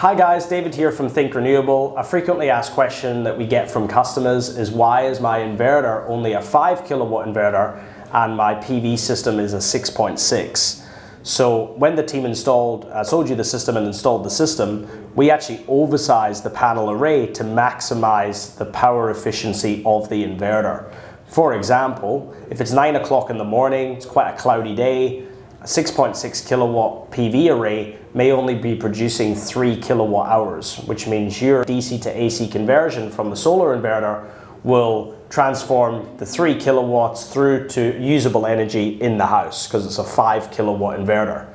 Hi guys, David here from Think Renewable. A frequently asked question that we get from customers is why is my inverter only a 5 kilowatt inverter and my PV system is a 6.6? So when the team sold you the system and installed the system, we actually oversized the panel array to maximize the power efficiency of the inverter. For example, if it's 9 o'clock in the morning, it's quite a cloudy day, a 6.6 kilowatt PV array may only be producing 3 kilowatt hours, which means your DC to AC conversion from the solar inverter will transform the 3 kilowatts through to usable energy in the house because it's a 5 kilowatt inverter.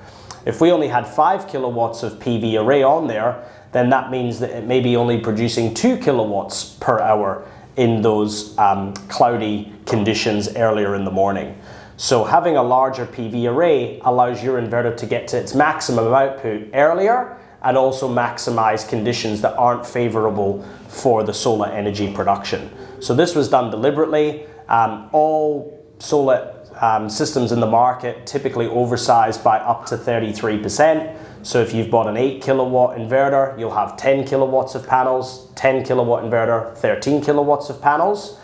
If we only had 5 kilowatts of PV array on there, then that means that it may be only producing 2 kilowatts per hour in those cloudy conditions earlier in the morning. So having a larger PV array allows your inverter to get to its maximum output earlier and also maximize conditions that aren't favorable for the solar energy production. So this was done deliberately. All solar systems in the market typically oversized by up to 33%. So if you've bought an 8 kilowatt inverter, you'll have 10 kilowatts of panels, 10 kilowatt inverter, 13 kilowatts of panels.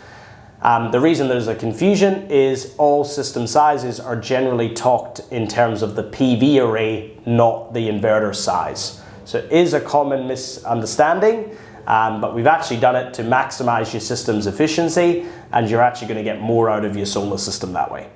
The reason there's a confusion is all system sizes are generally talked in terms of the PV array, not the inverter size. So it is a common misunderstanding, but we've actually done it to maximize your system's efficiency, and you're actually going to get more out of your solar system that way.